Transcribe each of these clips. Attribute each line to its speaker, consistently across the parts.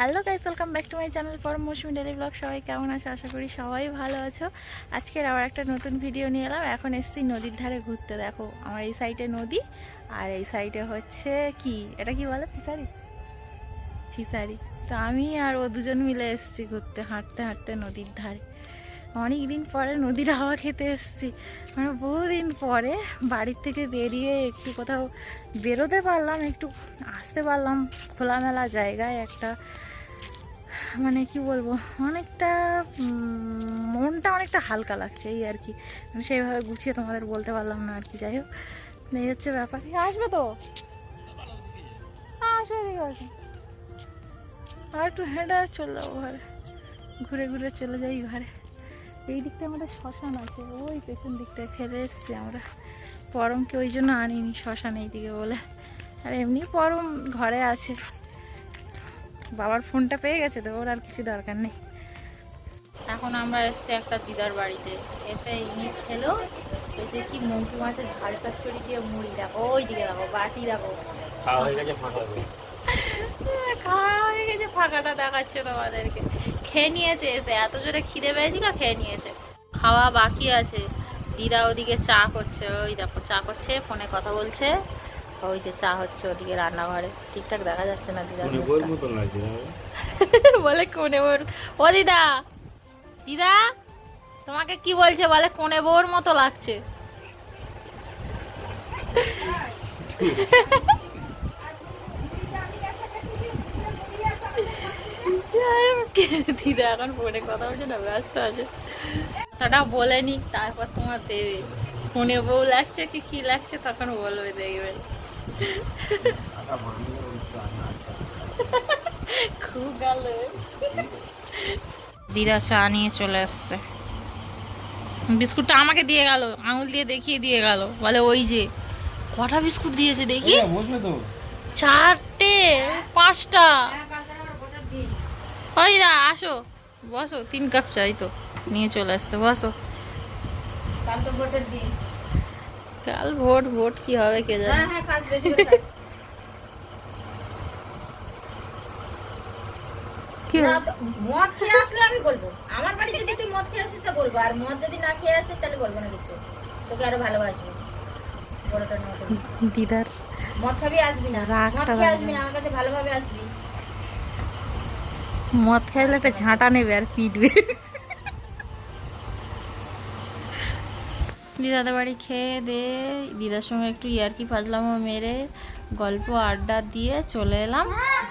Speaker 1: Hello guys, welcome back to my channel পরম মৌসুমী daily blog. সবাই কেমন আছো? আশা করি সবাই ভালো আছো। আজকের আবার একটা নতুন ভিডিও নিয়ে এলাম। এখন এসেছি নদীর ধারে ঘুরতে। দেখো আমার এই সাইডে নদী আর এই সাইডে হচ্ছে কি, এটা কি বলে, ফিসারি। ফিসারি তো আমি আর ও দুজন মিলে এসেছি ঘুরতে, হাঁটতে হাঁটতে নদীর ধারে। অনেক দিন পরে নদীর হাওয়া খেতে এসেছি, মানে বহুদিন পরে বাড়ির থেকে বেরিয়ে একটু কোথাও বেরোতে পারলাম, একটু আসতে পারলাম খোলামেলা জায়গায়। একটা মানে কি বলবো, অনেকটা মনটা অনেকটা হালকা লাগছে এই আর কি। মানে সেইভাবে গুছিয়ে তোমাদের বলতে পারলাম না আর কি। যাই হোক, এই হচ্ছে ব্যাপার। আসবে তো, আসবে, এদিকে আসবে। আর একটু হেঁটে চলে যাবো ঘরে, ঘুরে ঘুরে চলে যাই ঘরে। এই দিকটা আমাদের শ্মশান আছে, ওই পেছন দিকটায় ফেলে এসছি আমরা। পরমকে ওই জন্য আনিনি শ্মশান এই দিকে বলে, আর এমনি পরম ঘরে আছে। বাবার ফোনটা পেয়ে গেছে তো, ওর আর কিছু দরকার নেই। এখন আমরা এসছি একটা দিদার বাড়িতে। এসে ইনি খেলো, এসে কি মৌকি মাছের ঝাল চচ্চড়ি দিয়ে মুড়ি। দেখো ওই দিকে, দেখো বাটি, দেখো
Speaker 2: খাওয়া হয়ে গেছে, ফাঁকা
Speaker 1: খাওয়া হয়ে গেছে, ফাঁকাটা দেখাচ্ছে তোমাদেরকে। খেয়ে নিয়েছে, এসে এত জোরে খিদে পেয়েছিল, খেয়ে নিয়েছে। খাওয়া বাকি আছে। দিদা ওদিকে চা করছে, ওই দেখো চা করছে, ফোনে কথা বলছে। ওই যে চা হচ্ছে ওদিকে রান্নাঘরে, ঠিকঠাক দেখা যাচ্ছে না দিদা বলে কোনে বোর। ও দিদা, দিদা তোমাকে কি বলছে বলে, কোনে বোর মতো লাগছে। দিদা এখন ফোনে কথা বলছে না, ব্যস্ত আছে। কথাটা বলেনি, তারপর তোমার দেবে ফোনে বউ লাগছে কি কি লাগছে, তখন বলবে, দেখবে। খুব গেল। দিদা চা নিয়ে চলে আসছে। বিস্কুটটা আমাকে দিয়ে গেল, আঙুল দিয়ে দেখিয়ে দিয়ে গেল, বলে ওই যে কটা বিস্কুট দিয়েছে দেখি। 4টে 5টা। ওই দা আসো, বসো, 3 কাপ চাই তো নিয়ে চলে আসতে, বসো। কাল তো ভোটের দিন। কাল ভোট, ভোট কি হবে কে জানে।
Speaker 3: মদ খেয়ে আসলে আমি বলবো, আমার বাড়ি যদি তুই মদ খেয়ে আসিস তা বলবো, আর মদ যদি না খেয়ে আসিস তাহলে বলবো না কিছু। তোকে আরো ভালোবাসবো।
Speaker 1: দিদার
Speaker 3: মদ খাবি আসবি না, মদ খেয়ে আসবি না, আমার কাছে ভালোভাবে আসবি।
Speaker 1: মদ খাইলে একটা ঝাঁটা নেবে আর পিটবে। দিদাদের বাড়ি খেয়ে দিয়ে দিদার সঙ্গে একটু ইয়ার্কি ফাজলামো মেরে গল্প আড্ডা দিয়ে চলে এলাম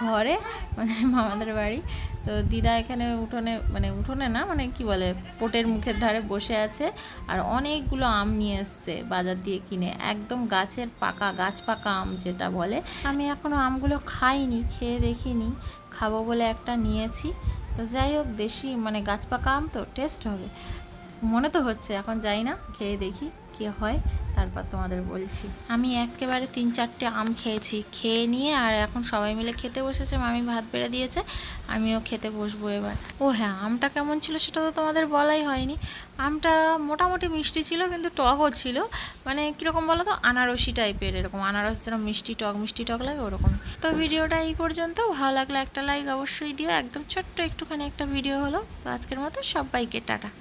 Speaker 1: ঘরে, মানে মামাদের বাড়ি। তো দিদা এখানে উঠোনে, মানে উঠোনে না, মানে কি বলে, পোটের মুখের ধারে বসে আছে। আর অনেকগুলো আম নিয়ে এসছে বাজার দিয়ে কিনে, একদম গাছের পাকা, গাছ পাকা আম যেটা বলে। আমি এখনও আমগুলো খাইনি, খেয়ে দেখিনি, খাবো বলে একটা নিয়েছি। তো যাই হোক, দেশি মানে গাছ পাকা আম তো টেস্ট হবে মনে তো হচ্ছে, এখন যাই না, খেয়ে দেখি কি হয়, তারপর তোমাদের বলছি। আমি একেবারে 3-4টে আম খেয়েছি, খেয়ে নিয়ে আর এখন সবাই মিলে খেতে বসেছে। মামি ভাত বেড়ে দিয়েছে, আমিও খেতে বসবো এবার। ও হ্যাঁ, আমটা কেমন ছিল সেটা তো তোমাদের বলাই হয়নি। আমটা মোটামুটি মিষ্টি ছিল, কিন্তু টকও ছিল। মানে কীরকম বলো তো, আনারসি টাইপের, এরকম আনারস যেরকম মিষ্টি টক লাগে ওরকম। তো ভিডিওটা এই পর্যন্ত, ভালো লাগলে একটা লাইক অবশ্যই দিও। একদম ছোট্ট একটুখানি একটা ভিডিও হলো। তো আজকের মতো সবাইকে টাটা।